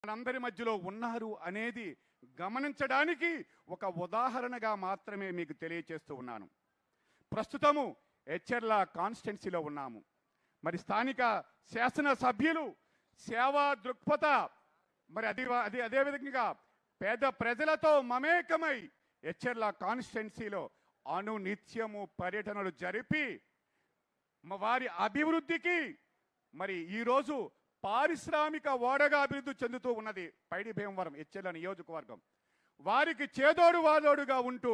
మనందరి మధ్యలో ఉన్నారు అనేది గమనించడానికి ఒక ఉదాహరణగా మాత్రమే మీకు తెలియచేస్తూ ఉన్నాను. ప్రస్తుతము ఎచ్చెర్ల కాన్స్టిట్యున్సీలో ఉన్నాము. మరి స్థానిక శాసనసభ్యులు సేవా దృక్పథ మరి అదేవిధంగా పేద ప్రజలతో మమేకమై ఎచ్చెర్ల కాన్స్టిట్యున్సీలో అనునిత్యము పర్యటనలు జరిపి వారి అభివృద్ధికి మరి ఈరోజు పారిశ్రామిక ఓడగా అభివృద్ధి చెందుతూ ఉన్నది పైడి భీమవరం ఎచ్చెర్ల నియోజకవర్గం. వారికి చేదోడు వాదోడుగా ఉంటూ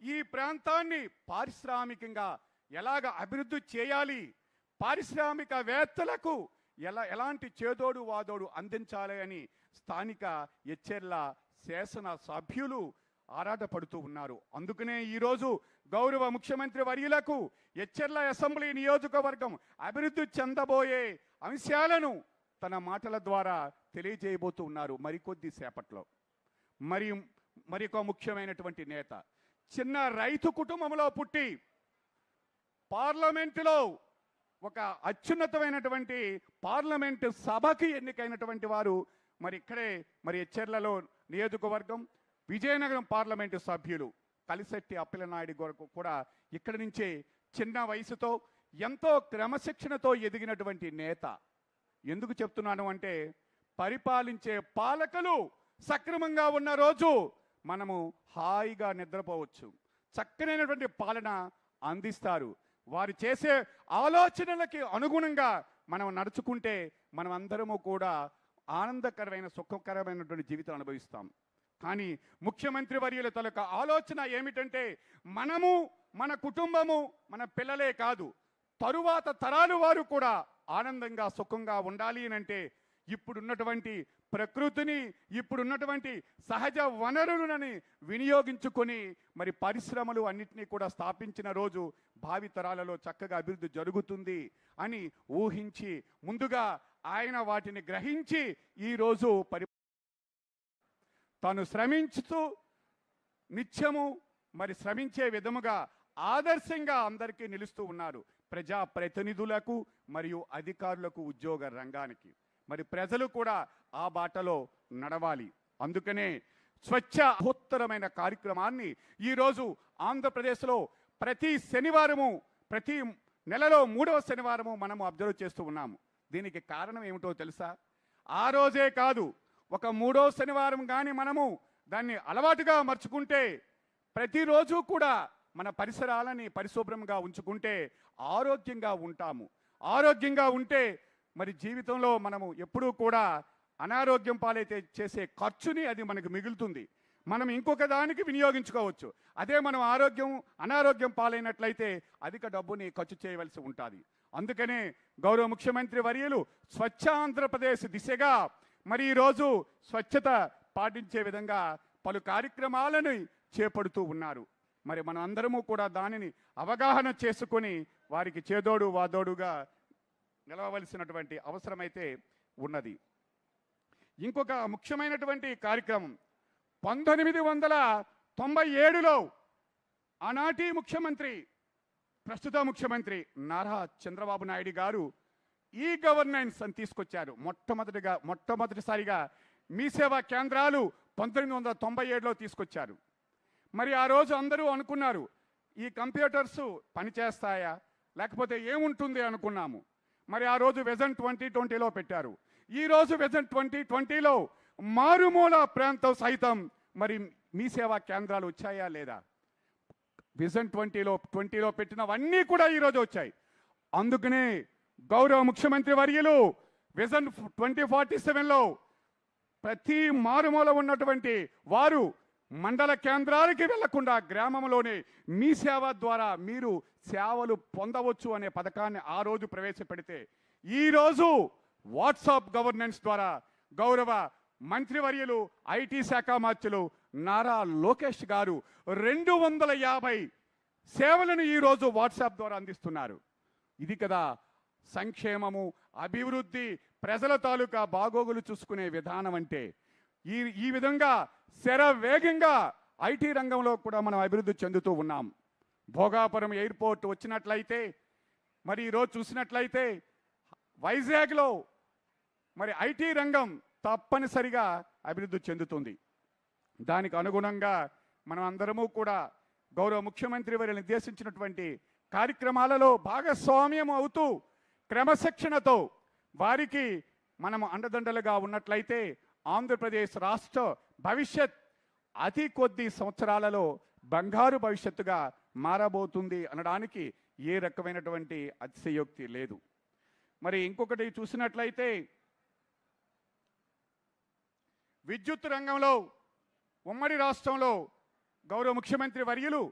ఈ ప్రాంతాన్ని పారిశ్రామికంగా ఎలాగ అభివృద్ధి చేయాలి, పారిశ్రామికవేత్తలకు ఎలాంటి చేదోడు వాదోడు అందించాలి అని స్థానిక ఎచ్చెర్ల శాసన సభ్యులు ఆరాటపడుతూ ఉన్నారు. అందుకనే ఈరోజు గౌరవ ముఖ్యమంత్రి వర్యులకు ఎచ్చెర్ల అసెంబ్లీ నియోజకవర్గం అభివృద్ధి చెందబోయే అంశాలను తన మాటల ద్వారా తెలియజేయబోతూ ఉన్నారు మరికొద్ది సేపట్లో. మరొక ముఖ్యమైనటువంటి నేత చిన్న రైతు కుటుంబంలో పుట్టి పార్లమెంటులో ఒక అత్యున్నతమైనటువంటి పార్లమెంటు సభకి ఎన్నికైనటువంటి వారు ఇక్కడే ఎచ్చెర్లలో నియోజకవర్గం విజయనగరం పార్లమెంటు సభ్యులు కలిశెట్టి అప్పలనాయుడు గారు కూడా ఇక్కడి నుంచే చిన్న వయసుతో ఎంతో క్రమశిక్షణతో ఎదిగినటువంటి నేత. ఎందుకు చెప్తున్నాను అంటే పరిపాలించే పాలకులు సక్రమంగా ఉన్న రోజు మనము హాయిగా నిద్రపోవచ్చు, చక్కనైనటువంటి పాలన అందిస్తారు. వారు చేసే ఆలోచనలకి అనుగుణంగా మనం నడుచుకుంటే మనం అందరము కూడా ఆనందకరమైన సుఖకరమైనటువంటి జీవితం అనుభవిస్తాం. కానీ ముఖ్యమంత్రి వర్యుల తలక ఆలోచన ఏమిటంటే మనము, మన కుటుంబము, మన పిల్లలే కాదు తరువాత తరాలు వారు కూడా ఆనందంగా సుఖంగా ఉండాలి అంటే ఇప్పుడున్నటువంటి ప్రకృతిని, ఇప్పుడున్నటువంటి సహజ వనరులని వినియోగించుకొని పరిశ్రమలు అన్నింటినీ కూడా స్థాపించిన రోజు భావి తరాలలో చక్కగా అభివృద్ధి జరుగుతుంది అని ఊహించి ముందుగా ఆయన వాటిని గ్రహించి ఈరోజు తాను శ్రమించుతూ నిత్యము శ్రమించే విధముగా ఆదర్శంగా అందరికీ నిలుస్తూ ఉన్నారు. ప్రజాప్రతినిధులకు మరియు అధికారులకు, ఉద్యోగ రంగానికి ప్రజలు కూడా ఆ బాటలో నడవాలి. అందుకనే స్వచ్ఛ ఉత్తరమైన కార్యక్రమాన్ని ఈరోజు ఆంధ్రప్రదేశ్లో ప్రతి శనివారము, ప్రతి నెలలో 3వ శనివారము మనము అబ్జర్వ్ చేస్తూ ఉన్నాము. దీనికి కారణం ఏమిటో తెలుసా? ఆ రోజే కాదు, ఒక 3వ శనివారం కానీ మనము దాన్ని అలవాటుగా మర్చుకుంటే ప్రతిరోజు కూడా మన పరిసరాలని పరిశుభ్రంగా ఉంచుకుంటే ఆరోగ్యంగా ఉంటాము. ఆరోగ్యంగా ఉంటే జీవితంలో మనము ఎప్పుడూ కూడా అనారోగ్యం పాలైతే చేసే ఖర్చుని అది మనకు మిగులుతుంది, మనం ఇంకొక దానికి వినియోగించుకోవచ్చు. అదే మనం అనారోగ్యం పాలైనట్లయితే అధిక డబ్బుని ఖర్చు చేయవలసి ఉంటుంది. అందుకనే గౌరవ ముఖ్యమంత్రి వర్యులు స్వచ్ఛ ఆంధ్రప్రదేశ్ దిశగా ఈరోజు స్వచ్ఛత పాటించే విధంగా పలు కార్యక్రమాలను చేపడుతూ ఉన్నారు. మనం అందరము కూడా దానిని అవగాహన చేసుకొని వారికి చేదోడు వాదోడుగా నిలవవలసినటువంటి అవసరమైతే ఉన్నది. ఇంకొక ముఖ్యమైనటువంటి కార్యక్రమం 1997లో ఆనాటి ముఖ్యమంత్రి, ప్రస్తుత ముఖ్యమంత్రి నారా చంద్రబాబు నాయుడు గారు ఈ గవర్నెన్స్ అని తీసుకొచ్చారు. మొట్టమొదటిసారిగా మీ సేవా కేంద్రాలు 1997లో తీసుకొచ్చారు. ఆ రోజు అందరూ అనుకున్నారు ఈ కంప్యూటర్స్ పనిచేస్తాయా లేకపోతే ఏముంటుంది అనుకున్నాము. ఆ రోజు విజన్ 2020లో పెట్టారు. ఈరోజు విజన్ 2020లో మారుమూల ప్రాంతం సైతం మీ సేవా కేంద్రాలు వచ్చాయా లేదా? విజన్ 2020లో పెట్టినవన్నీ కూడా ఈరోజు వచ్చాయి. అందుకనే గౌరవ ముఖ్యమంత్రి వర్యులు విజన్ 2047లో ప్రతి మారుమూల ఉన్నటువంటి వారు మండల కేంద్రాలకి వెళ్లకుండా గ్రామంలోనే మీ సేవ ద్వారా మీరు సేవలు పొందవచ్చు అనే పథకాన్ని ఆ రోజు ప్రవేశపెడితే ఈరోజు వాట్సాప్ గవర్నెన్స్ ద్వారా గౌరవ మంత్రివర్యులు ఐటీ శాఖ మంత్రులు నారా లోకేష్ గారు 250 సేవలను ఈరోజు వాట్సాప్ ద్వారా అందిస్తున్నారు. ఇది కదా సంక్షేమము, అభివృద్ధి, ప్రజల తాలూకా బాగోగులు చూసుకునే విధానం అంటే. ఈ విధంగా శరవేగంగా ఐటీ రంగంలో కూడా మనం అభివృద్ధి చెందుతూ ఉన్నాం. భోగాపురం ఎయిర్పోర్ట్ వచ్చినట్లయితే ఈరోజు చూసినట్లయితే వైజాగ్లో ఐటీ రంగం తప్పనిసరిగా అభివృద్ధి చెందుతుంది. దానికి అనుగుణంగా మనం అందరము కూడా గౌరవ ముఖ్యమంత్రి వారు నిర్దేశించినటువంటి కార్యక్రమాలలో భాగస్వామ్యం అవుతూ క్రమశిక్షణతో వారికి మనం అండదండలుగా ఉన్నట్లయితే ఆంధ్రప్రదేశ్ రాష్ట్ర భవిష్యత్ అతి కొద్ది సంవత్సరాలలో బంగారు భవిష్యత్తుగా మారబోతుంది అనడానికి ఏ రకమైనటువంటి అతిశయోక్తి లేదు. మరి ఇంకొకటి చూసినట్లయితే విద్యుత్ రంగంలో ఉమ్మడి రాష్ట్రంలో గౌరవ ముఖ్యమంత్రి వర్యులు